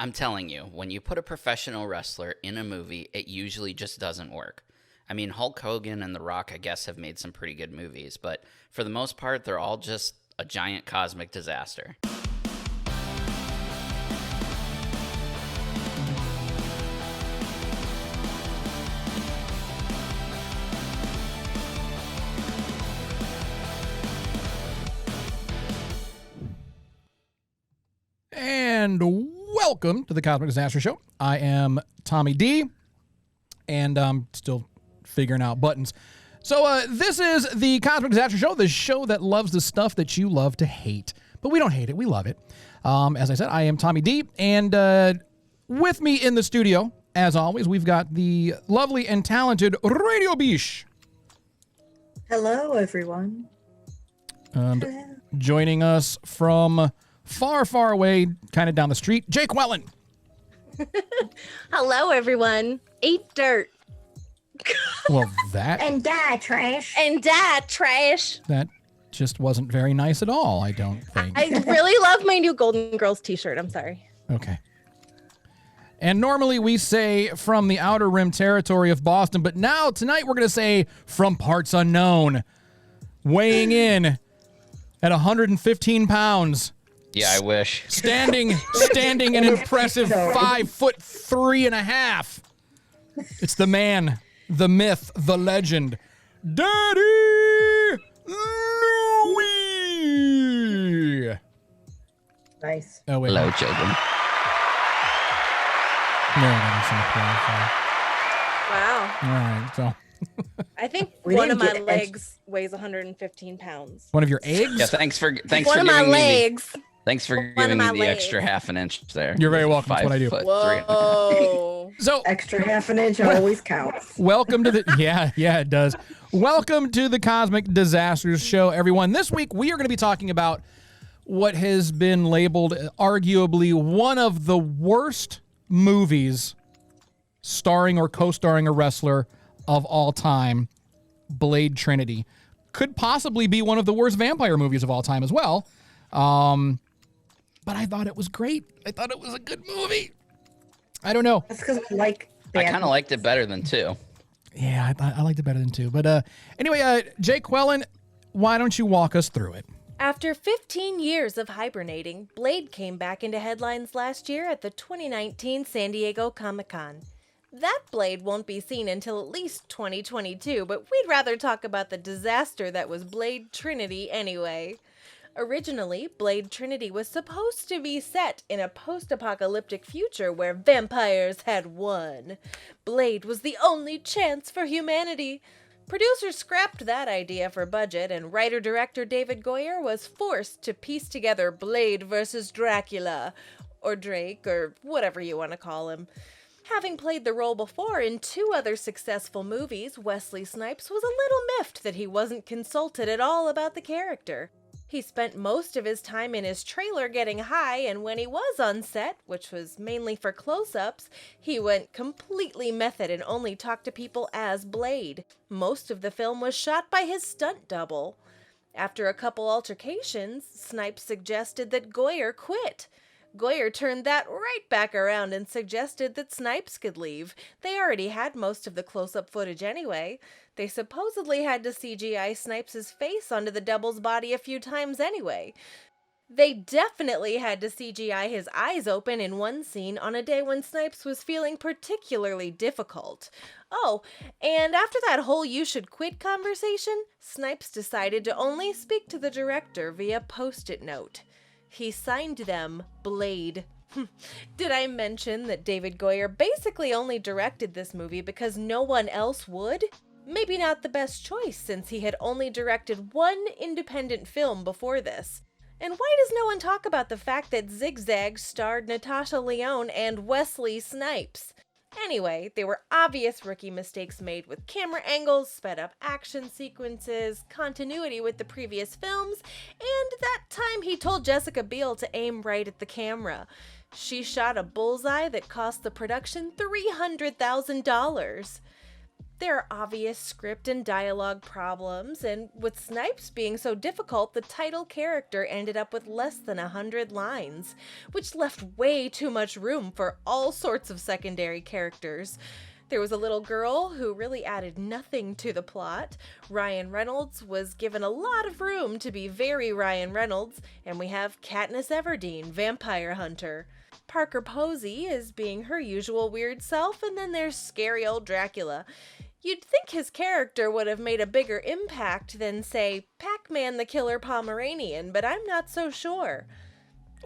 I'm telling you, when you put a professional wrestler in a movie, it usually just doesn't work. I mean, Hulk Hogan and The Rock, I guess, have made some pretty good movies, but for the most part, they're all just a giant cosmic disaster. And welcome to the Cosmic Disaster Show. I am Tommy D, and I'm still figuring out buttons. So this is the Cosmic Disaster Show, the show that loves the stuff that you love to hate. But we don't hate it, we love it. As I said, I am Tommy D, and with me in the studio, as always, we've got the lovely and talented Radio Biche. Hello, everyone. And Hello. joining us from far, far away, kind of down the street, Jake Wellen. Hello, everyone. Eat dirt. Well, that And die, trash. And die, trash. that just wasn't very nice at all, I don't think. I really love my new Golden Girls t-shirt. I'm sorry. Okay. And normally we say from the Outer Rim territory of Boston, but now tonight we're going to say from parts unknown. Weighing in at 115 pounds. Yeah, I wish. Standing an impressive 5'3.5". It's the man, the myth, the legend, Daddy Louie. Nice. Oh wait. Hello, children. No, that's an applause. Wow. All right, so I think We one of didn't my get legs weighs 115 pounds. one of your eggs. Yeah, thanks for One for of my giving me legs. thanks for One of giving me my the legs. extra half an inch there. You're very welcome. That's what I do. 5'3.5". Whoa. So Extra half an inch always counts. welcome to the yeah, it does. Welcome to the Cosmic Disasters Show, everyone. This week we are going to be talking about what has been labeled arguably one of the worst movies starring or co-starring a wrestler of all time, Blade Trinity. Could possibly be one of the worst vampire movies of all time as well. But I thought it was great. I thought it was a good movie. I don't know. That's because I like I kind of liked it better than 2. Yeah, I liked it better than 2. But anyway, Jake Wellen, why don't you walk us through it? After 15 years of hibernating, Blade came back into headlines last year at the 2019 San Diego Comic-Con. That Blade won't be seen until at least 2022, but we'd rather talk about the disaster that was Blade Trinity anyway. Originally, Blade Trinity was supposed to be set in a post-apocalyptic future where vampires had won. Blade was the only chance for humanity. Producers scrapped that idea for budget, and writer-director David Goyer was forced to piece together Blade versus Dracula, or Drake, or whatever you want to call him. Having played the role before in 2 other successful movies, Wesley Snipes was a little miffed that he wasn't consulted at all about the character. He spent most of his time in his trailer getting high, and when he was on set, which was mainly for close-ups, he went completely method and only talked to people as Blade. Most of the film was shot by his stunt double. After a couple altercations, Snipes suggested that Goyer quit. Goyer turned that right back around and suggested that Snipes could leave. They already had most of the close-up footage anyway. They supposedly had to CGI Snipes' face onto the double's body a few times anyway. They definitely had to CGI his eyes open in one scene on a day when Snipes was feeling particularly difficult. Oh, and after that whole "you should quit" conversation, Snipes decided to only speak to the director via post-it note. He signed them Blade. Did I mention that David Goyer basically only directed this movie because no one else would? Maybe not the best choice, since he had only directed one independent film before this. And why does no one talk about the fact that Zigzag starred Natasha Lyonne and Wesley Snipes? Anyway, there were obvious rookie mistakes made with camera angles, sped up action sequences, continuity with the previous films, and that time he told Jessica Biel to aim right at the camera. She shot a bullseye that cost the production $300,000. There are obvious script and dialogue problems, and with Snipes being so difficult, the title character ended up with less than 100 lines, which left way too much room for all sorts of secondary characters. There was a little girl who really added nothing to the plot. Ryan Reynolds was given a lot of room to be very Ryan Reynolds, and we have Katniss Everdeen, vampire hunter. Parker Posey is being her usual weird self, and then there's scary old Dracula. You'd think his character would have made a bigger impact than, say, Pac-Man the Killer Pomeranian, but I'm not so sure.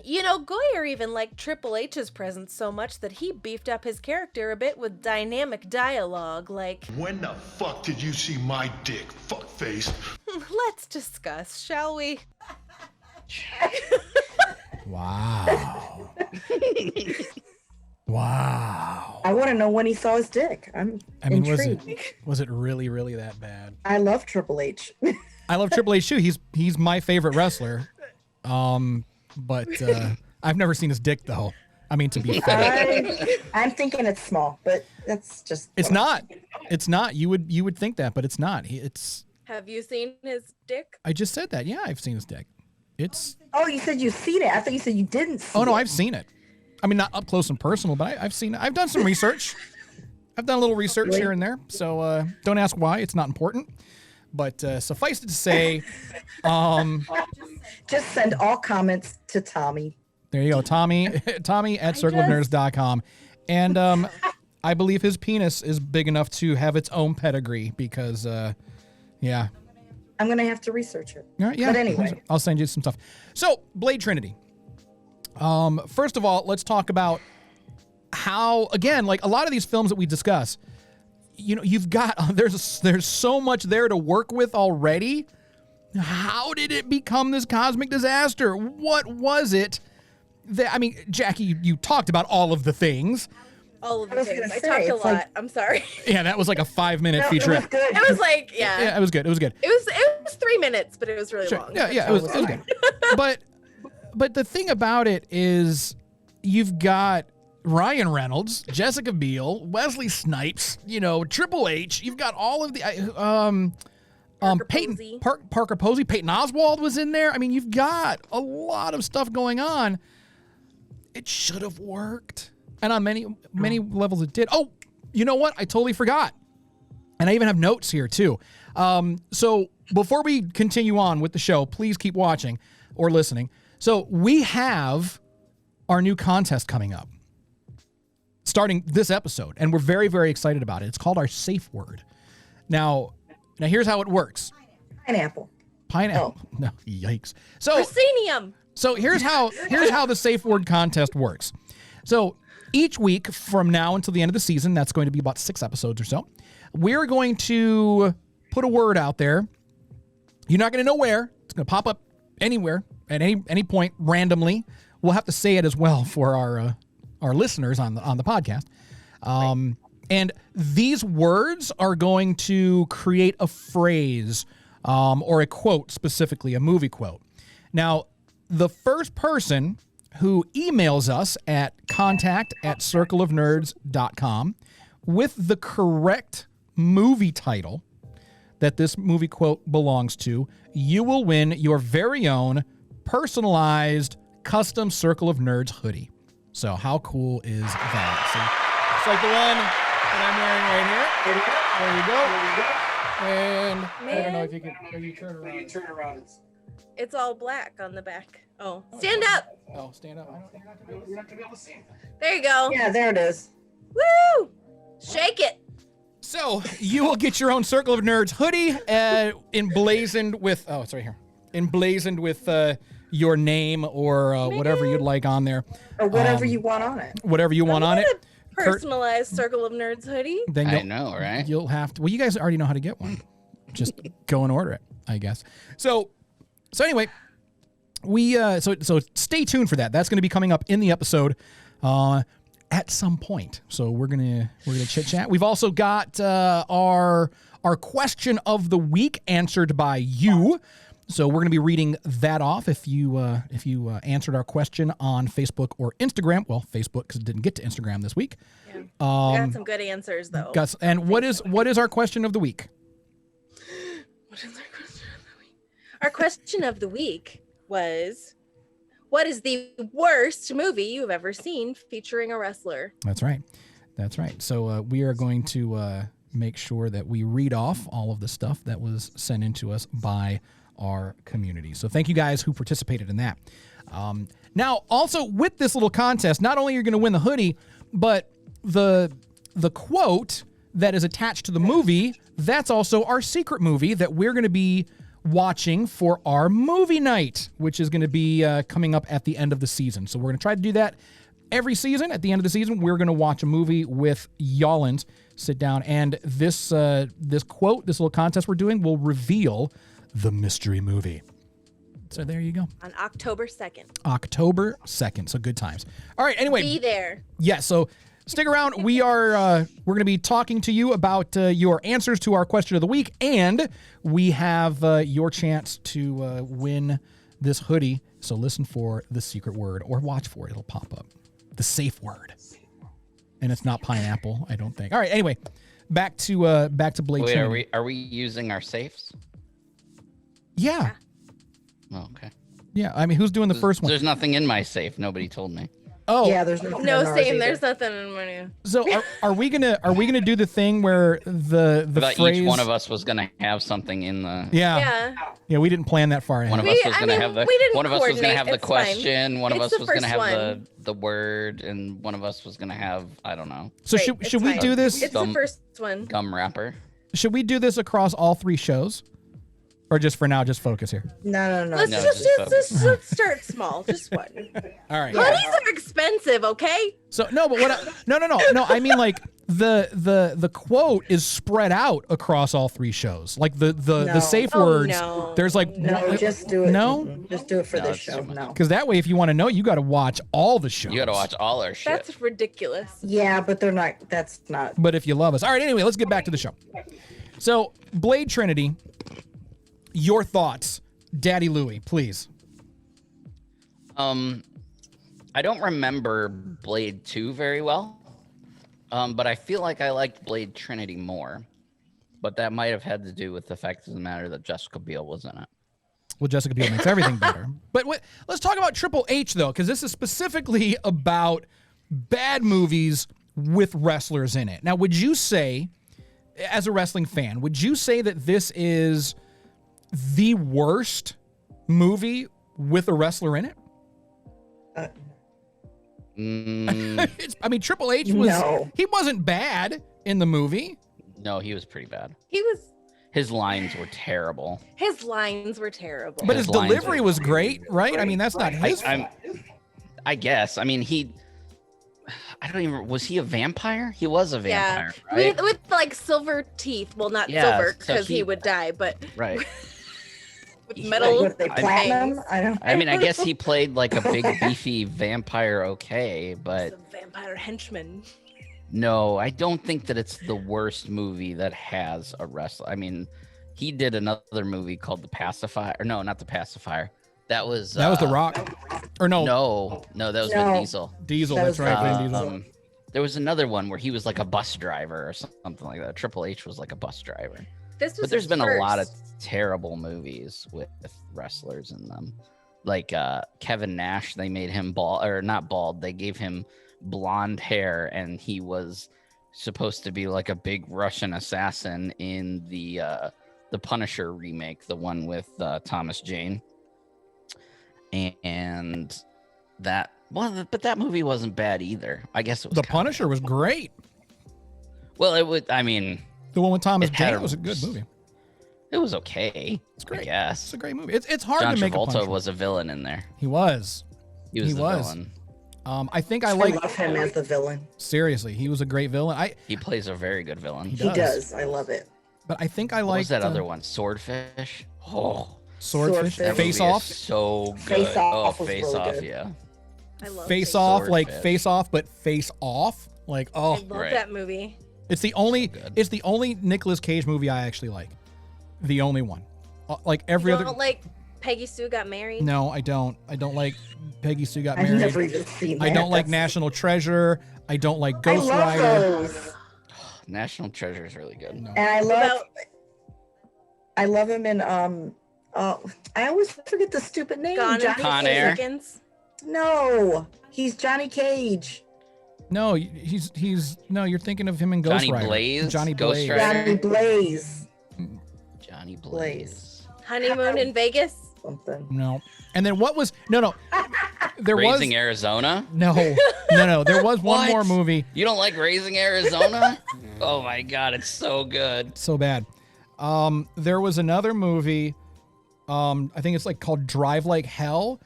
You know, Goyer even liked Triple H's presence so much that he beefed up his character a bit with dynamic dialogue, like, When the fuck did you see my dick, fuckface? let's discuss, shall we? Wow. Wow. I want to know when he saw his dick. I'm intrigued. Was it really, really that bad? I love Triple H. I love Triple H too. He's my favorite wrestler. But I've never seen his dick though. I mean, to be fair, I'm thinking it's small, but that's just. it's not. It's not. You would think that, but it's not. Have you seen his dick? I just said that. Yeah, I've seen his dick. It's. Oh, you said you've seen it. I thought you said you didn't see Oh no, it. I've seen it. I mean, not up close and personal, but I've seen it. I've done some research. I've done a little research here and there. So don't ask why. It's not important. But suffice it to say, Just send all comments to Tommy. there you go, Tommy at circleofnerds.com. And I believe his penis is big enough to have its own pedigree because, yeah. I'm going to have to research it. All right, yeah. But anyway. I'll send you some stuff. So, Blade Trinity. First of all, let's talk about how, again, like a lot of these films that we discuss, you know, you've got, there's so much there to work with already. How did it become this cosmic disaster? What was it that, I mean, Jackie, you talked about all of the things. All of the was things. gonna I say, talked a it's lot. like- I'm sorry. Yeah, that was like a 5-minute No, it featurette. was good. It was like, yeah. Yeah, it was good. It was good. It was 3 minutes, but it was really Sure. long. Yeah, it was good. But the thing about it is you've got Ryan Reynolds, Jessica Biel, Wesley Snipes, you know, Triple H. You've got all of the Posey. Parker Posey, Peyton Oswald was in there. I mean, you've got a lot of stuff going on. It should have worked. And on many levels it did. Oh, you know what? I totally forgot. And I even have notes here too. So before we continue on with the show, please keep watching or listening. So we have our new contest coming up starting this episode, and we're very, very excited about it. It's called our Safe Word. Now here's how it works. Pineapple. Pineapple. Oh. No, yikes. So Proscenium. here's how the Safe Word contest works. So each week from now until the end of the season, that's going to be about 6 episodes or so, we're going to put a word out there. You're not going to know where. It's going to pop up anywhere at any point randomly. We'll have to say it as well for our listeners on the podcast. And these words are going to create a phrase or a quote, specifically a movie quote. Now, the first person who emails us at contact@circleofnerds.com with the correct movie title that this movie quote belongs to, you will win your very own personalized custom Circle of Nerds hoodie. So how cool is that? See, it's like the one that I'm wearing right here. There you go. And I don't know if you can turn around. It's all black on the back. Oh, stand up. Oh, stand up. You're not gonna be able to see it. There you go. Yeah, there it is. Woo! Shake it. So you will get your own Circle of Nerds hoodie emblazoned with, oh, it's right here. Emblazoned with your name or whatever you'd like on there. Or whatever you want on it. Whatever you want on it. Personalized Circle of Nerds hoodie. Then I know, right? You'll have to, well, you guys already know how to get one. Just go and order it, I guess. So anyway, we so stay tuned for that. That's going to be coming up in the episode at some point. So we're gonna chit chat. We've also got our question of the week answered by you. So we're going to be reading that off if you answered our question on Facebook or Instagram. Well, Facebook because it didn't get to Instagram this week. Yeah. We got some good answers though. And what is our question of the week? What is our question of the week? Our question of the week was, what is the worst movie you've ever seen featuring a wrestler? That's right. So we are going to make sure that we read off all of the stuff that was sent in to us by our community. So thank you guys who participated in that. Now, also with this little contest, not only are you going to win the hoodie, but the quote that is attached to the movie, that's also our secret movie that we're going to be watching for our movie night, which is going to be coming up at the end of the season. So we're going to try to do that every season. At the end of the season, we're going to watch a movie with y'allins, sit down, and this quote, this little contest we're doing will reveal the mystery movie. So there you go. On October 2nd. October 2nd. So good times. All right. Anyway. Be there. Yeah. So stick around. We're going to be talking to you about your answers to our question of the week, and we have your chance to win this hoodie. So listen for the secret word, or watch for it. It'll pop up. The safe word. And it's not pineapple, I don't think. All right. Anyway, back to Blade Trinity. Wait, are we using our safes? Yeah. Oh, okay. Yeah. I mean, who's doing the first one? There's nothing in my safe. Nobody told me. Oh. Yeah, there's nothing. No, in ours same. either. There's nothing in mine. So are we gonna do the thing where the But phrase each one of us was gonna have something in the. Yeah. We didn't plan that far One ahead. of us was gonna have the. we didn't One of us was gonna coordinate. have the It's fine. question. One of It's us the was gonna first have one. the word, and one of us was gonna have, I don't know, So Great, should it's we fine. do this? It's the first one. gum wrapper. Should we do this across all 3 shows, or just for now, just focus here? No. Let's No, just just let's start small. Just one. All right. Hoodies are expensive, okay? So no, but no. I mean, like the quote is spread out across all 3 shows. Like the No. safe Oh, words. no. There's like No, just do it. No? Mm-mm. Just do it for No, this it's too show. much. No. Because that way, if you want to know, you got to watch all the shows. You gotta watch all our shit. That's ridiculous. Yeah, but they're not. That's not. But if you love us, all right. Anyway, let's get back to the show. So Blade Trinity, your thoughts, Daddy Louie, please. I don't remember Blade 2 very well, but I feel like I liked Blade Trinity more. But that might have had to do with the fact of the matter that Jessica Biel was in it. Well, Jessica Biel makes everything better. But let's talk about Triple H, though, because this is specifically about bad movies with wrestlers in it. Now, would you say, as a wrestling fan, would you say that this is the worst movie with a wrestler in it? I mean, Triple H he wasn't bad in the movie. No, he was pretty bad. His lines were terrible. His lines were terrible. But his lines delivery were was great, right? I mean, that's not his fault. I guess. I mean, was he a vampire? He was a vampire, right? With like silver teeth. Well, not Yeah, silver so because he would die, but Right. with metal. What, they platinum? I don't. I mean, I guess he played like a big beefy vampire, okay, but The vampire henchman. no, I don't think that it's the worst movie that has a wrestler. I mean, he did another movie called The Pacifier. Or no, not The Pacifier. That was The Rock. Or no. No, that was No. Vin Diesel. Diesel, That that's was right. Vin Vin Diesel. There was another one where he was like a bus driver or something like that. Triple H was like a bus driver. This was But there's his been a lot of first. terrible movies with wrestlers in them. Like Kevin Nash, they made him bald, or not bald, they gave him blonde hair, and he was supposed to be like a big Russian assassin in the Punisher remake, the one with Thomas Jane. And that, well, but that movie wasn't bad either. I guess it was The kinda Punisher bad. was great. Well, it would. I mean, The one with Thomas It had Jane a- was a good movie. it was okay. It's great. I guess. It's a great movie. It's hard John to make a Travolta Punisher. was a villain in there. He was. He was He the was. villain. I think I I like. love him as the villain. Seriously, he was a great villain. He plays a very good villain. He He does. does. I love it. But I think I What like was that other one? Swordfish. Oh, Swordfish. Swordfish. Face movie is Off. so good. Face Off oh, was Face really Off. good. Yeah. I love Face Face Off, Swordfish. like Face Off, but Face Off. Like I oh, love Right. that movie. it's the only. good. It's the only Nicolas Cage movie I actually like. The only one. like every You other. don't like Peggy Sue Got Married? No, I don't. I don't like Peggy Sue Got I've Married. never even seen that. I don't like That's- National Treasure. I don't like I Ghost love Rider. those. National Treasure is really good. No. And About I love him in I always forget the stupid name. Gone in Johnny 60 Con Air. Seconds? No, he's Johnny Cage. No, he's no. You're thinking of him in Ghost Johnny Rider. Blaze? Johnny Ghost Blaze. Rider? Johnny Blaze. Johnny Blaze. Blaze. Honeymoon in Vegas? Something. No. And then what was no. There Raising was Arizona? no. There was one What? more movie. You don't like Raising Arizona? Oh my god, it's so good. So bad. There was another movie. I think it's like called Drive Like Hell,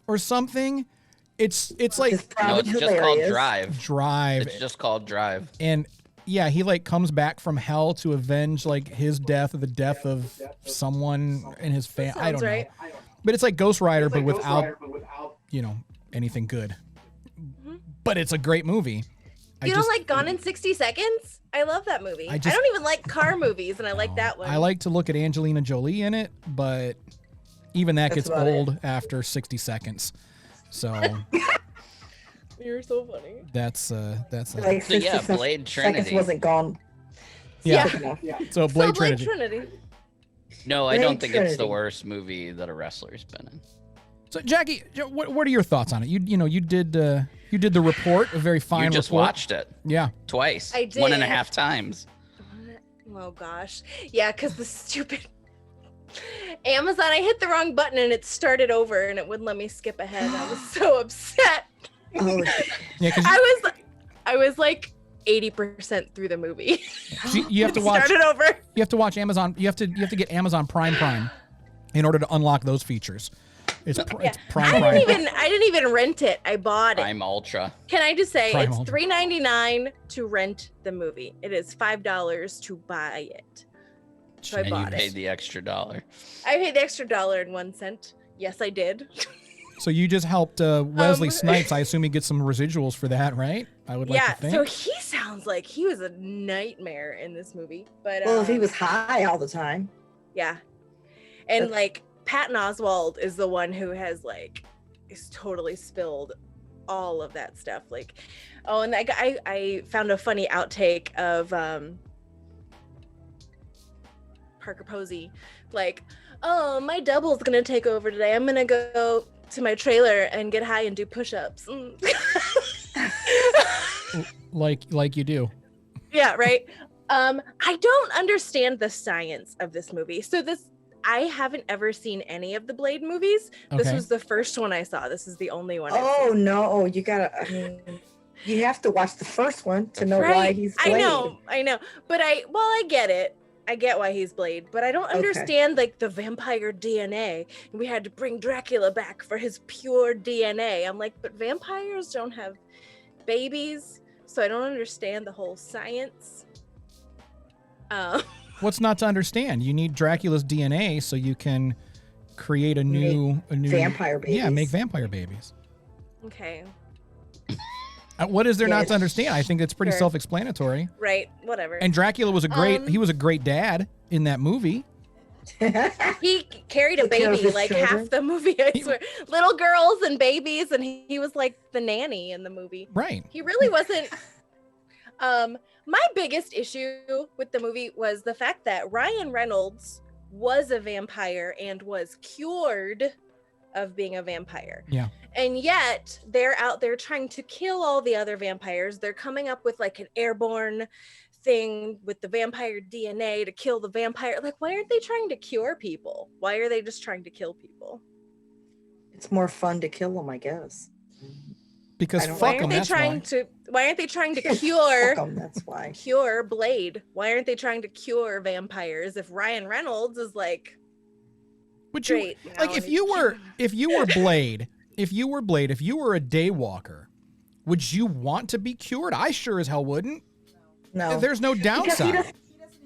or something. It's like It's No, probably it's just called hilarious. Drive. Drive, It's just called Drive. and yeah, he like comes back from hell to avenge like his death or the death of someone in his family. I don't Sounds right. know. But it's like Ghost Rider, but without anything good. But it's a great movie. You don't like Gone in 60 Seconds? I love that movie. I don't even like car movies, and I like that one. I like to look at Angelina Jolie in it, but even that That's gets about it. old after 60 seconds. So You're so funny. that's Like So, yeah, 60 Blade seconds Trinity. wasn't gone. yeah. Yeah. So Blade So Trinity. No, I don't Blade think it's the Trinity. worst movie that a wrestler's been in. So Jackie, what are your thoughts on it? You did the report, a very fine You just report. watched it Yeah. twice. I did. 1.5 times. Oh gosh. Yeah, because the stupid Amazon, I hit the wrong button and it started over and it wouldn't let me skip ahead. I was so upset. Oh, Yeah, because I was like 80% through the movie. you have to It watch. started over. You have to watch Amazon. You have to get Amazon Prime in order to unlock those features. It's Prime. I didn't even rent it. I bought it. I'm Ultra. Can I just say Prime it's Ultra. $3.99 to rent the movie. It is $5 to buy it. So I And you bought paid it. the extra $1. I paid the extra $1.01. Yes, I did. So you just helped Wesley Snipes. I assume he gets some residuals for that, right? I would like Yeah, to think. so he sounds like he was a nightmare in this movie. But well, if he was high all the time. yeah. And like Patton Oswalt is the one who has like is totally spilled all of that stuff. Like, oh, and that guy, I found a funny outtake of Parker Posey, like, oh, my double's gonna take over today. I'm gonna go to my trailer and get high and do push-ups. like you do. Yeah, right. I don't understand the science of this movie. So I haven't ever seen any of the Blade movies. This Okay. was the first one I saw. This is the only one. I've Oh seen. no, you gotta. I mean, you have to watch the first one to know why he's Blade. I know. But I get it. I get why he's Blade, but I don't Okay. understand like the vampire DNA. We had to bring Dracula back for his pure DNA. I'm like, but vampires don't have babies, so I don't understand the whole science. What's not to understand? You need Dracula's DNA so you can create a new vampire Yeah, babies. make vampire babies. Okay, What is there not Yes. to understand? I think it's pretty Sure. self-explanatory. right, whatever. And Dracula was he was a great dad in that movie. He carried a Took care of baby his like children. half the movie, I swear. Little girls and babies, and he was like the nanny in the movie. Right. He really wasn't. My biggest issue with the movie was the fact that Ryan Reynolds was a vampire and was cured of being a vampire. Yeah. And yet they're out there trying to kill all the other vampires. They're coming up with like an airborne thing with the vampire DNA to kill the vampire. Like, why aren't they trying to cure people? Why are they just trying to kill people? It's more fun to kill them, I guess. Because I don't- Why fuck aren't them, they that's trying why. to why aren't they trying to Fuck cure 'em, that's why. cure Blade? Why aren't they trying to cure vampires if Ryan Reynolds is like Would you great now like and if he's you were curing Blade, if you were a daywalker, would you want to be cured? I sure as hell wouldn't. No, There's no because downside.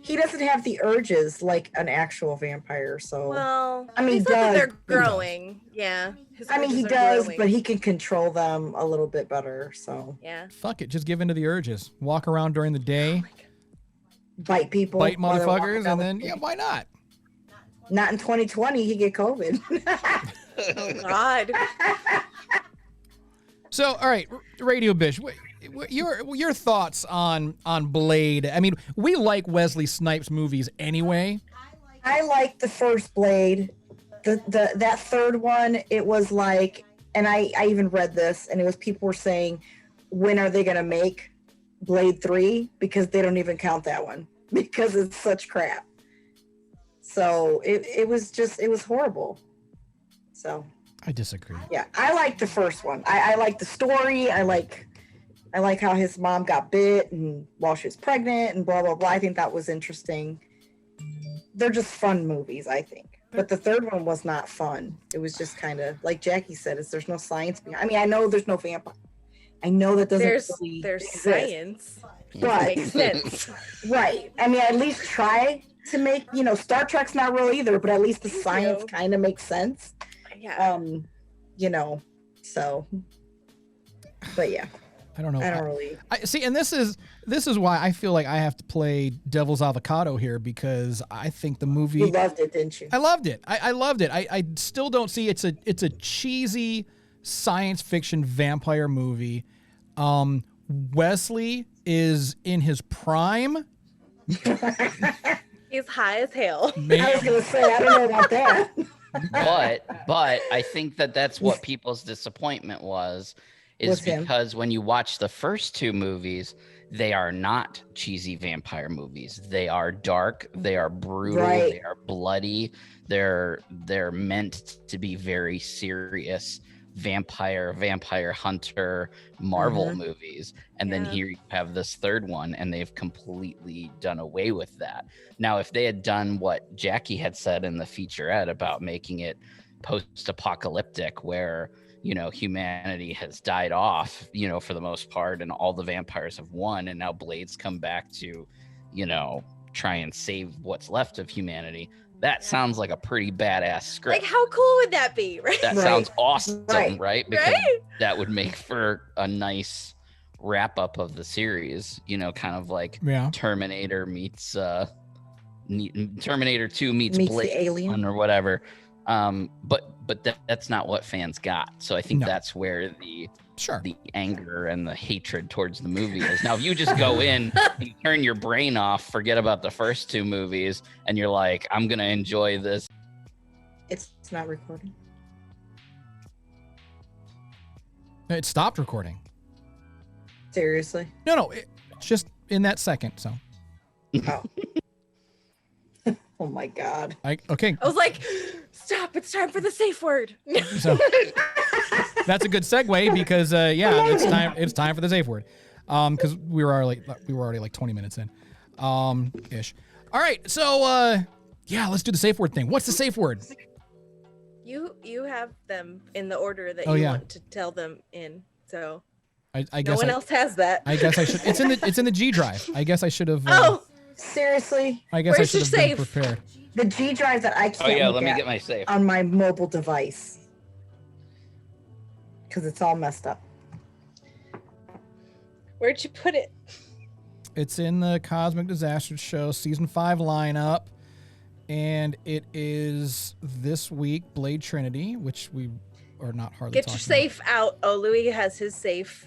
he doesn't have the urges like an actual vampire. So Well, I mean, he said that does. they're He growing. Yeah. His I mean, he urges are does, growing. but he can control them a little bit better. So Yeah. Fuck it, just give in to the urges. Walk around during the day, bite people, bite while they're walking motherfuckers, down and the then street. yeah, why not? Not in 2020. He get COVID. Oh God. So, all right, Radio Bish, your thoughts on Blade? I mean, we like Wesley Snipes movies anyway. I like the first Blade. That third one, it was like, and I even read this, and it was people were saying, when are they gonna make Blade 3? Because they don't even count that one because it's such crap. So it was horrible. So I disagree. yeah, I like the first one. I like the story. I like how his mom got bit and while she was pregnant and blah blah blah. I think that was interesting. They're just fun movies, I think. But the third one was not fun. It was just kind of like Jackie said. There's no science behind. I mean, I know there's no vampire. I know that doesn't really there's exist, science. but Makes sense. right. I mean, at least try to make. Star Trek's not real either, but at least the science kind of makes sense. Yeah. So. But yeah. I don't know. I don't really. I see, and this is why I feel like I have to play devil's avocado here, because I think the movie. You loved it, didn't you? I loved it. I loved it. I still don't see it's a cheesy science fiction vampire movie. Wesley is in his prime. He's high as hell. I was gonna say I don't know about that. But I think that's what people's disappointment was because when you watch the first two movies, they are not cheesy vampire movies. They are dark, they are brutal, Right. they are bloody. They're meant to be very serious vampire hunter Marvel movies. And then here you have this third one, and they've completely done away with that. Now, if they had done what Jackie had said in the featurette about making it post-apocalyptic, where humanity has died off, for the most part, and all the vampires have won, and now Blade's come back to, try and save what's left of humanity. That sounds like a pretty badass script. Like, how cool would that be, right? That sounds awesome, right? Because Right? that would make for a nice wrap up of the series, kind of like Terminator meets Terminator 2 meets Blade the Alien or whatever. But that's not what fans got. So I think that's where the anger and the hatred towards the movie is. Now, if you just go in, you turn your brain off, forget about the first two movies, and you're like, I'm gonna enjoy this. It's not recording. It stopped recording. Seriously? No, it's just in that second. So. Oh. Oh my God. Okay. I was like, stop, it's time for the safe word. So that's a good segue because it's time for the safe word. Because we were already like 20 minutes in. Ish. All right, so let's do the safe word thing. What's the safe word? You have them in the order that want to tell them in. So I guess no one else has that. I guess I should. It's in the G drive. I guess I should have. Seriously? I guess Where's I should have been prepared. The G drive that I can't let me get my safe on my mobile device. Because it's all messed up. Where'd you put it? It's in the Cosmic Disaster Show Season 5 lineup. And it is this week, Blade Trinity, which we are not hardly Get your safe out. Oh, Louis has his safe.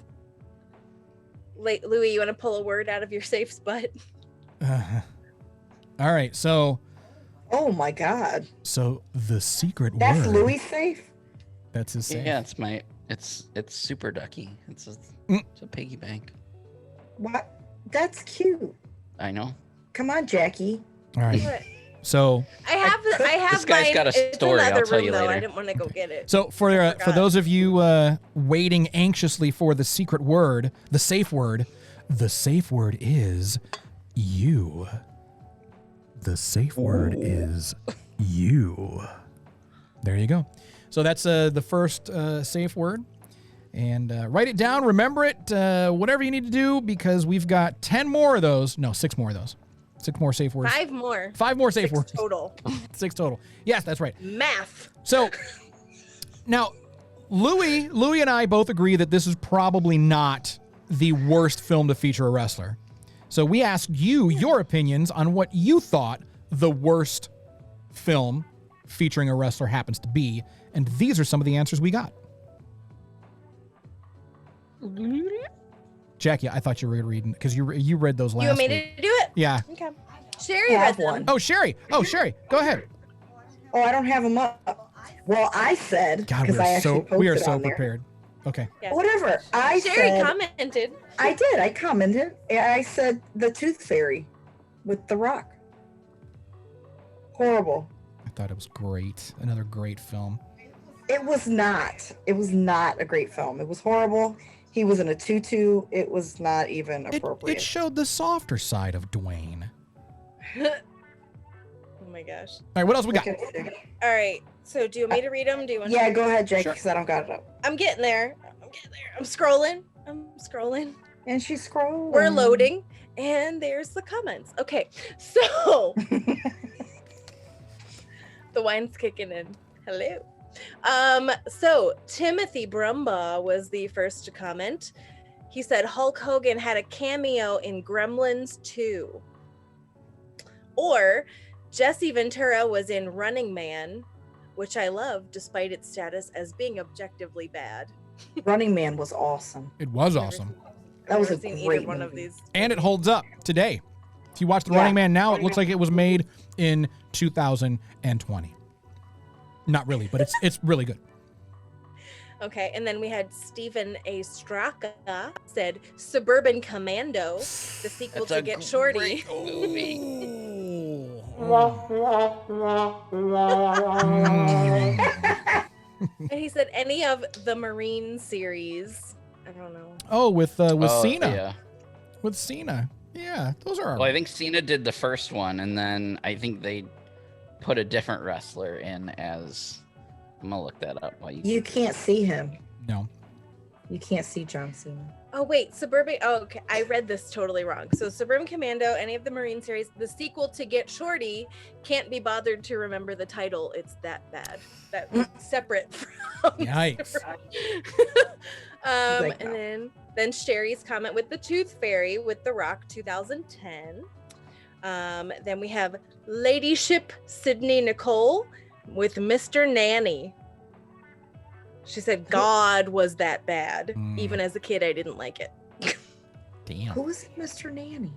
Louis, you want to pull a word out of your safe's butt? All right, so. Oh my God. So the secret word. That's Louis' safe? That's his safe. Yeah, it's super ducky. It's a piggy bank. What? That's cute. I know. Come on, Jackie. All right. So I have this guy's mine. got a It's story. in the I'll other tell room, you though. later. I didn't want to go get it. So for those of you waiting anxiously for the secret word, the safe word is you. The safe word is you. There you go. So that's the first safe word. And write it down. Remember it. Whatever you need to do, because we've got 10 more of those. No, 6 more of those. 6 more safe words. 5 more. 5 more safe words. Total. 6 total. Yes, that's right. Math. So now, Louis and I both agree that this is probably not the worst film to feature a wrestler. So we asked you your opinions on what you thought the worst film featuring a wrestler happens to be. And these are some of the answers we got. Jackie, I thought you were reading because you read those last You want me week. to do it? Yeah. Okay. Sherry I read have them. one. Oh, Sherry. Go ahead. Oh, I don't have them up. Well, I said, God, because I actually posted we are so on there. prepared. Okay. Yeah. Whatever. I Sherry said, commented. I did. I commented. I said the Tooth Fairy with The Rock. Horrible. I thought it was great. Another great film. It was not. It was not a great film. It was horrible. He was in a tutu. It was not even appropriate. It showed the softer side of Dwayne. Oh my gosh. All right, what else we got? All right. So do you want me to read them? Do you want Yeah, to? go ahead, Jake, Sure. because I don't got it up. I'm getting there. I'm scrolling. And she's scrolling. We're loading. And there's the comments. Okay. So the wine's kicking in. Hello. So Timothy Brumbaugh was the first to comment. He said Hulk Hogan had a cameo in Gremlins 2. Or Jesse Ventura was in Running Man, which I love despite its status as being objectively bad. Running Man was awesome. It was awesome. That was a I've never seen great either one of movie. these. And it holds up today. If you watch The Yeah. Running Man now, it looks like it was made in 2020. Not really, but it's really good. Okay, and then we had Stephen A. Straka said Suburban Commando, the sequel to Get Shorty. And he said any of the Marine series. I don't know. Oh, with Cena. Yeah. With Cena. Yeah, those are. Well, I think Cena did the first one, and then I think they put a different wrestler in as. I'm gonna look that up while You can't see him. No. You can't see John Cena. Oh wait, Suburban. Oh, okay. I read this totally wrong. So Suburban Commando, any of the Marine series, the sequel to Get Shorty, can't be bothered to remember the title. It's that bad. That separate from. Yikes. Like And then Sherry's comment with the Tooth Fairy with The Rock 2010. Then we have Ladyship Sydney Nicole with Mr. Nanny. She said God was that bad. Even as a kid, I didn't like it. Damn. Who was it, Mr. Nanny?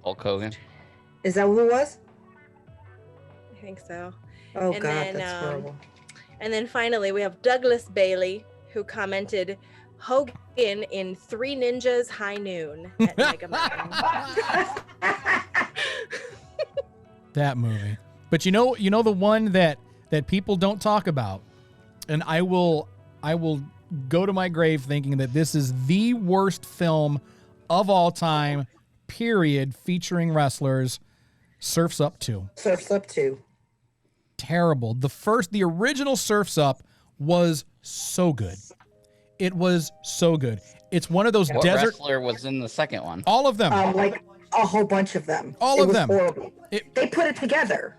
Hulk Hogan. Is that who it was? I think so. Oh, And God, then, that's horrible. And then finally, we have Douglas Bailey, who commented Hogan in Three Ninjas High Noon at Mega Mountain. That movie. But you know the one that people don't talk about, and I will go to my grave thinking that this is the worst film of all time, period, featuring wrestlers. Surf's Up 2. Surf's Up 2. Terrible. The original Surf's Up was so good. It was so good. It's one of those What desert. wrestler was in the second one? All of them. Like a whole bunch of them. All it of was them. Horrible. It- They put it together.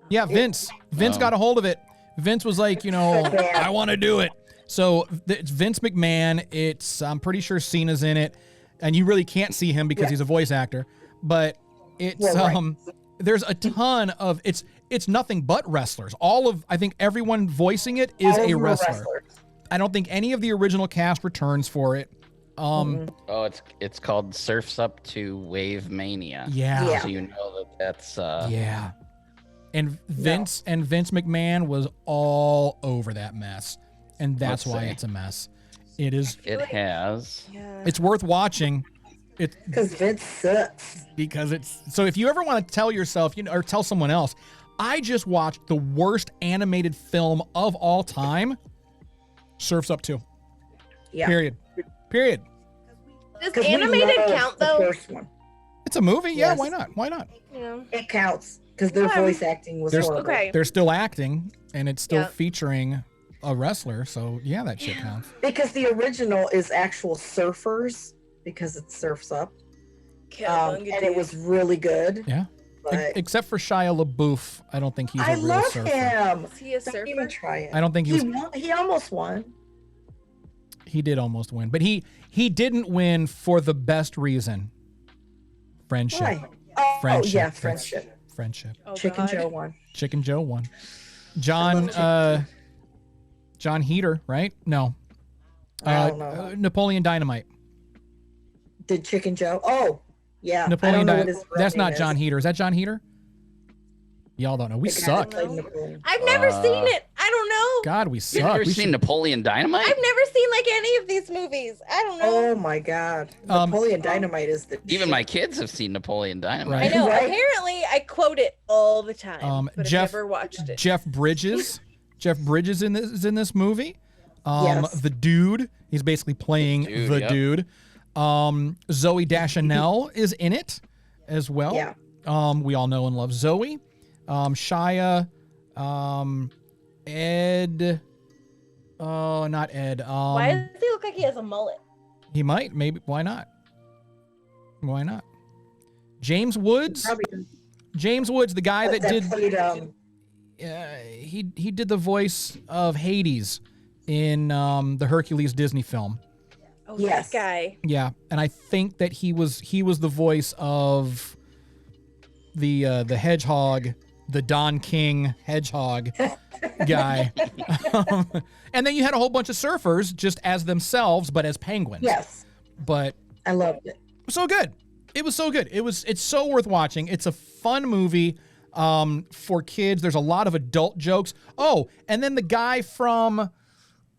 Yeah, Vince. Vince Oh. got a hold of it. Vince was like, So bad. I want to do it. So it's Vince McMahon. I'm pretty sure Cena's in it, and you really can't see him because Yeah. he's a voice actor. But it's Yeah, right. there's a ton of it's nothing but wrestlers. I think everyone voicing it is All of a them were wrestler. wrestlers. I don't think any of the original cast returns for it. Mm-hmm. Oh, it's called Surf's Up to Wave Mania. Yeah. Yeah. So you know that's Yeah. And Vince McMahon was all over that mess. And that's Let's why see. it's a mess. It is it has. Yeah. it's worth watching. It's Because Vince sucks. because so if you ever want to tell yourself, or tell someone else, I just watched the worst animated film of all time, Surf's Up 2. Yeah. Period. Does 'Cause we animated loved count the though? first one. It's a movie. Yeah, Yes. why not? Why not? Yeah. It counts because their Okay. voice acting was There's- horrible. Okay. They're still acting and it's still Yeah. featuring a wrestler, so yeah, that shit counts. Because the original is actual surfers because it surfs up. And it was really good. Yeah. But Except for Shia LaBeouf, I don't think he's a I real love surfer. him. Is he a Don't even surfer? try it. I don't think he was. He almost won. He did almost win, but he didn't win for the best reason. Friendship. Why? Oh, Friendship. yeah, That's- friendship. Friendship. Oh, Chicken God. Joe won. Chicken Joe won. John Heater, right? No. I don't know. Napoleon Dynamite. Did Chicken Joe? Oh, yeah. Napoleon I don't know what Dynamite. his real That's name not is. John Heater. Is that John Heater? Y'all don't know. We The guy that suck. played Napoleon. I've never seen it. I don't know. God, we You've suck. never We seen should- Napoleon Dynamite? I've never seen like any of these movies. I don't know. Oh my God. Napoleon Dynamite is the Even shit. my kids have seen Napoleon Dynamite. Right. I know. Right. Apparently, I quote it all the time, but Jeff- I've never watched it. Jeff Bridges. Jeff Bridges is in this movie. Yes. The dude. He's basically playing Dude, the yep. dude. Zoe Deschanel is in it as well. Yeah. We all know and love Zoe. Shia. Ed. Oh, not Ed. Why does he look like he has a mullet? He might. Maybe. Why not? Why not? James Woods. Probably James Woods, the guy that did. played, He did the voice of Hades in the Hercules Disney film. Oh, Yes. that guy. Yeah, and I think that he was the voice of the hedgehog, the Don King hedgehog guy. And then you had a whole bunch of surfers just as themselves, but as penguins. yes. But I loved it. so good. It was so good. It's so worth watching. It's a fun movie for kids. There's a lot of adult jokes. Oh, and then the guy from,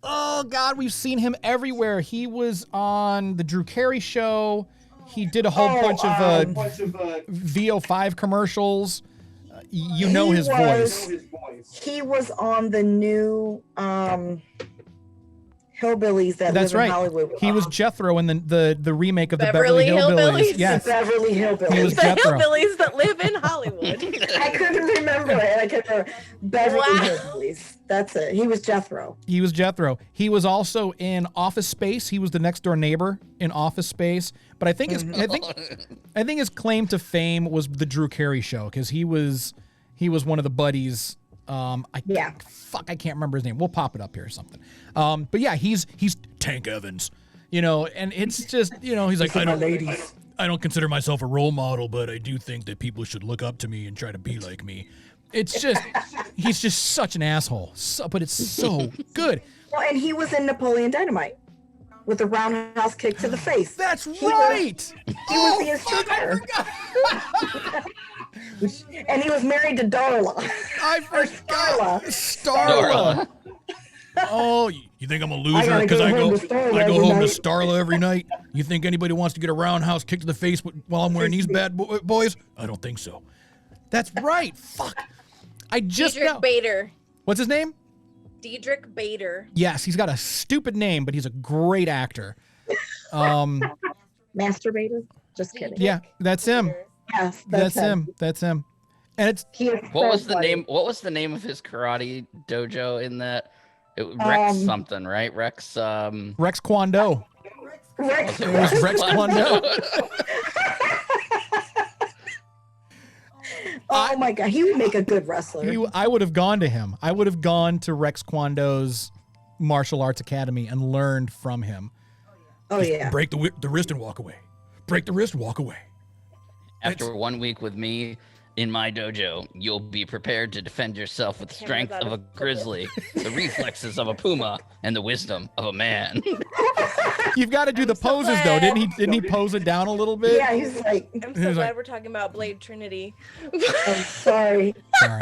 oh God, we've seen him everywhere. He was on the Drew Carey Show. He did a whole bunch of VO5 commercials. You know his voice. He was on the new Hillbillies that That's live right. in Hollywood. He was Jethro in the remake of the Beverly Beverly Hillbillies. Hillbillies. Yes. the Beverly Hillbillies. He was The Jethro. hillbillies that live in Hollywood. I couldn't remember it. I couldn't remember. Beverly Wow. Hillbillies. That's it. He was Jethro. He was Jethro. He was also in Office Space. He was the next door neighbor in Office Space. But I think his claim to fame was the Drew Carey Show because he was one of the buddies. I can't remember his name. We'll pop it up here or something. But yeah, he's Tank Evans, and it's just he's like I don't consider myself a role model, but I do think that people should look up to me and try to be like me. It's just he's just such an asshole. But it's so good. Well, and he was in Napoleon Dynamite with a roundhouse kick to the face. That's was- right. He was the instructor. And he was married to Darla. I forgot. Starla. Starla. Oh, you think I'm a I loser gotta because go I home go to Starla I go every home to night. Starla every night? You think anybody wants to get a roundhouse kick to the face while I'm wearing these bad boys? I don't think so. That's right. Fuck. I just Diedrich know. Bader. What's his name? Diedrich Bader. Yes, he's got a stupid name, but he's a great actor. Masturbator? Just kidding. Yeah, that's him. Yes, That's him. That's him. And it's He is What so was the funny. name? What was the name of his karate dojo in that? It was Rex something, right? Rex. Rex-Kwan-Do. Rex. It was Rex-Kwan-Do. Oh my God, he would make a good wrestler. I would have gone to him. I would have gone to Rex-Kwan-Do's martial arts academy and learned from him. Oh yeah. Break the wrist and walk away. Break the wrist, walk away. After 1 week with me in my dojo, you'll be prepared to defend yourself with the strength of a grizzly, the reflexes of a puma, and the wisdom of a man. You've got to do the poses though. Didn't he pose it down a little bit? Yeah, he's like, I'm He so was glad like- we're talking about Blade Trinity. I'm sorry. Sorry.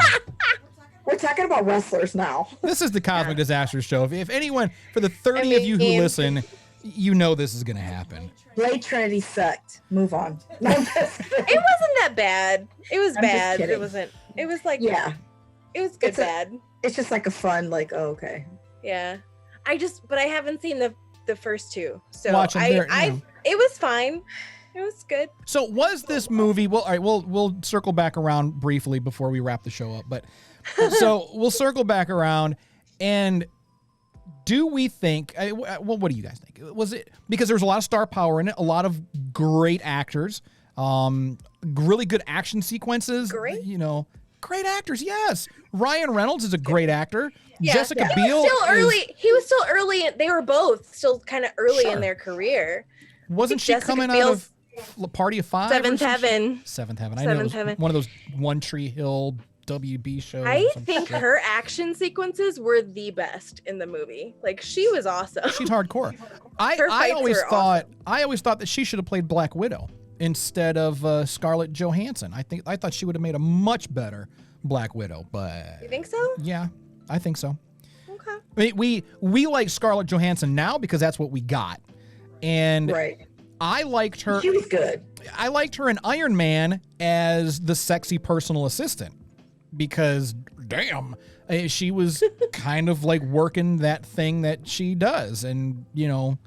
We're talking about wrestlers now. This is the Cosmic Disaster Show. If anyone, for the 30 of you who mean- listen, you know this is going to happen. Blade Trinity sucked. Move on. No, I'm just kidding. It wasn't that bad. It was I'm just bad, but kidding. it wasn't. It was like, Yeah, it was good It's a- bad. it's just like a fun, like, oh, okay. Yeah. But I haven't seen the first two. So Watch 'em, they're, you know. it was fine. It was good. So was this movie? Well, all right. We'll circle back around briefly before we wrap the show up. But so we'll circle back around, and do we think? Well, what do you guys think? Was it because there was a lot of star power in it, a lot of great actors, really good action sequences? Great? Great actors. Yes, Ryan Reynolds is a great actor. Yeah. Jessica He Biel was still is- early. He was still early. They were both still kind of early Sure. in their career. Wasn't she Jessica coming Biel's out of Party of Five? or Seventh some shit? Heaven. Seventh Heaven. I know it Seventh was Heaven. one of those One Tree Hill WB show. or I some think shit. her action sequences were the best in the movie. Like, she was awesome. She's hardcore. I Her fights always were thought that she should have played Black Widow instead of Scarlett Johansson. I thought she would have made a much better Black Widow, but You think so? yeah, I think so. Okay. I mean, we like Scarlett Johansson now because that's what we got, and Right. I liked her. She was good. I liked her in Iron Man as the sexy personal assistant because, damn, she was kind of like working that thing that she does. And, you know,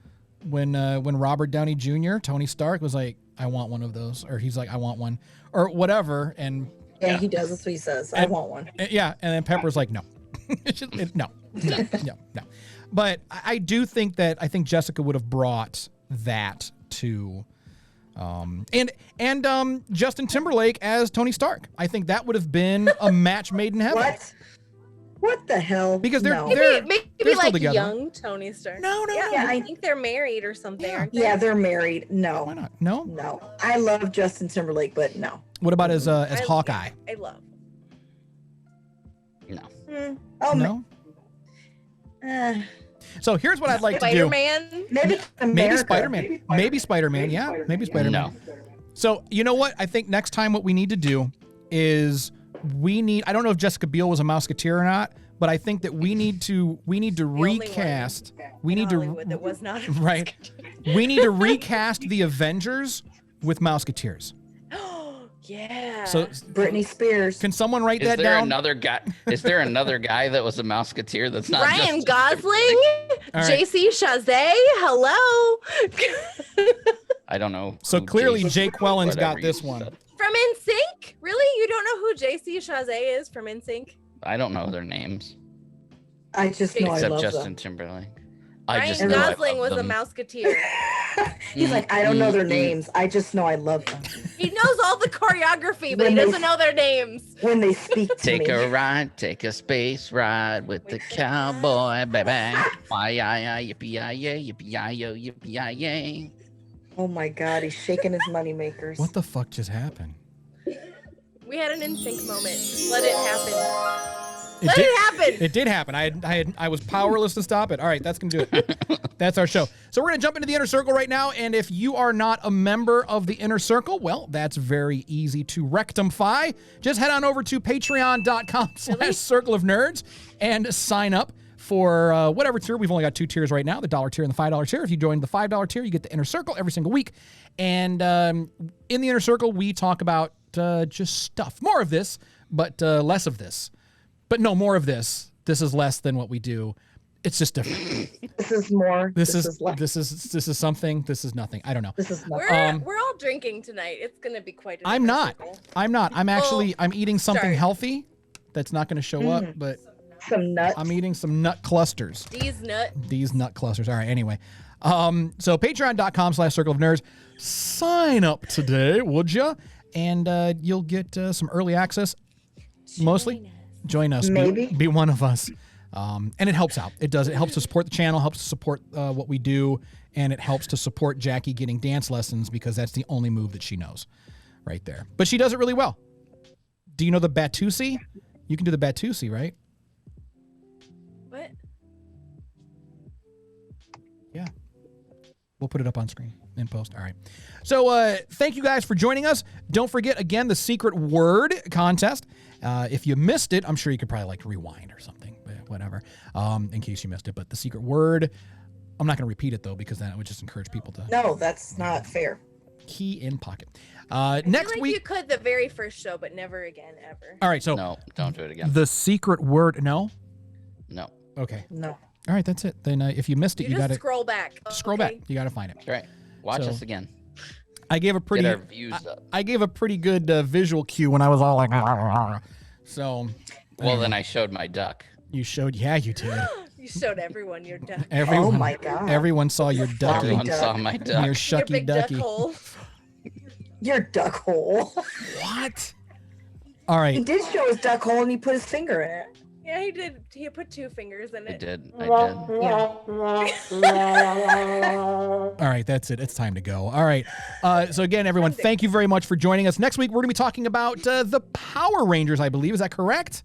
when Robert Downey Jr., Tony Stark, was like, I want one of those, or he's like, I want one, or whatever. And Yeah, he does. That's what he says. I want one. yeah, and then Pepper's like, no. No. But I do think that Jessica would have brought that to and Justin Timberlake as Tony Stark. I think that would have been a match made in heaven. What the hell? Because they're No. Maybe they're still like together. young Tony Stark. No. Yeah, I think they're married or something. Aren't they? Yeah, they're married. Why No. not? No. No. I love Justin Timberlake, but no. What about as Hawkeye? I love. No. Oh, No. uh, So here's what I'd like to do. Spider-Man. maybe America. Maybe Spider-Man. Maybe Spider-Man. Yeah, maybe Spider-Man. No. So you know what? I think next time what we need to do is I don't know if Jessica Biel was a Mouseketeer or not, but I think that we need to recast. We need to Hollywood that was not a right. We need to recast the Avengers with Mouseketeers. Yeah. So Britney Spears. can someone write Is that there down? another guy? Is there another guy that was a Mouseketeer that's not Ryan just Gosling, All right. JC Chazet, hello. I don't know. So who clearly Jason- Jake Wellen's got whatever this you one. said. From NSYNC? Really? You don't know who JC Chazet is from NSYNC? I don't know their names I just know I except love Justin them. Timberlake. I just Ryan know I Gosling love was a them. Mouseketeer. He's like, I don't know their names. I just know I love them. He knows all the choreography, but When he they- doesn't know their names. When they speak to Take me. a ride, take a space ride with the cowboy, baby. Yippee yippee yippee. Oh my God, he's shaking his money makers. What the fuck just happened? We had an NSYNC moment. Let it happen. It Let did- it happen. It did happen. I was powerless to stop it. All right, that's gonna do it. That's our show. So we're gonna jump into the inner circle right now. And if you are not a member of the inner circle, well, that's very easy to rectify. Just head on over to patreon.com/circle of nerds and sign up for whatever tier. We've only got 2 tiers right now, the $1 tier and the $5 tier. If you join the $5 tier, you get the inner circle every single week. And in the inner circle, we talk about just stuff. More of this, but less of this. But no, more of this. This is less than what we do. It's just different. This is more. This is less. this is something. This is nothing. I don't know. This is nothing. We're all drinking tonight. It's gonna be quite. I'm not. I'm not. I'm actually. I'm eating something sorry. healthy. That's not going to show up. But Some nuts. I'm eating some nut clusters. These nut. These nut clusters. All right. Anyway, so patreon.com/circle of nerds. Sign up today, would ya? And you'll get some early access. Mostly. Join us. Maybe. Be one of us. And it helps out. It does. It helps to support the channel, helps to support what we do, and it helps to support Jackie getting dance lessons because that's the only move that she knows right there. But she does it really well. Do you know the Batusi? You can do the Batusi, right? What? Yeah. We'll put it up on screen in post. All right. So thank you guys for joining us. Don't forget, again, the secret word contest. If you missed it, I'm sure you could probably like rewind or something, but whatever, in case you missed it. But the secret word, I'm not going to repeat it, though, because then it would just encourage people to No, that's not fair. key in pocket. I Next feel like week. you could the very first show, but never again ever. All right. So No, don't do it again. the secret word. No. No. Okay. No. All right. That's it. Then if you missed it, You you got just to scroll back. scroll Okay. back. You got to find it. That's right. Watch So- us again. I gave a pretty. Get our views up. I gave a pretty good visual cue when I was all like, so. Well, then I showed my duck. You showed, yeah, you did. You showed everyone your duck. Everyone, Oh my God. Everyone saw your ducky, Everyone duck. saw my your duck. Your shucky big ducky. duck hole. Your duck hole. What? All He right. did show his duck hole and he put his finger in it. Yeah, he did. He put 2 fingers in I it. did. Yeah. All right, that's it. It's time to go. All right. So again, everyone, thank you very much for joining us. Next week, we're going to be talking about the Power Rangers, I believe. Is that correct?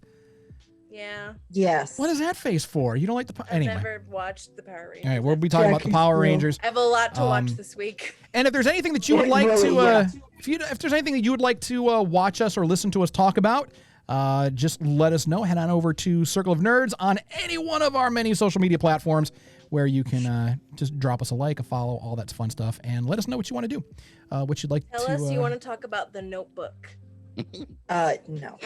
Yeah. Yes. What is that face for? You don't like the... I've Anyway. never watched the Power Rangers. All right, we'll be talking about the Jackie Power Steele. Rangers. I have a lot to watch this week. And if there's anything that you would like Really, to... yeah. If there's anything that you would like to watch us or listen to us talk about, just let us know. Head on over to Circle of Nerds on any one of our many social media platforms where you can just drop us a like, a follow, all that fun stuff, and let us know what you want to do, what you'd like Tell to... us you want to talk about The Notebook. No.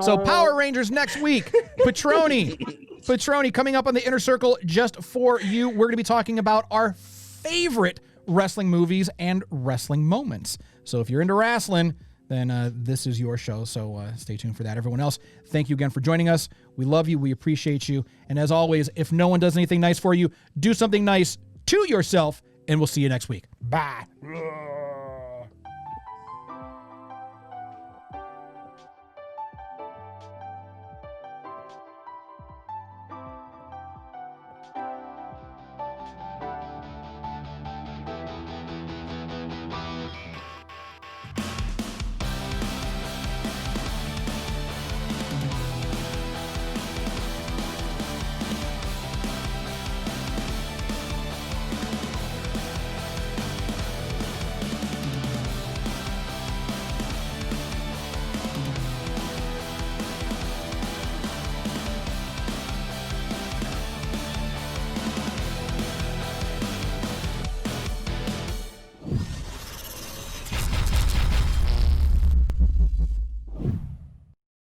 So Power Rangers next week. Patroni coming up on the Inner Circle just for you. We're going to be talking about our favorite wrestling movies and wrestling moments. So if you're into wrestling, then this is your show. So stay tuned for that. Everyone else, thank you again for joining us. We love you. We appreciate you. And as always, if no one does anything nice for you, do something nice to yourself, and we'll see you next week. Bye.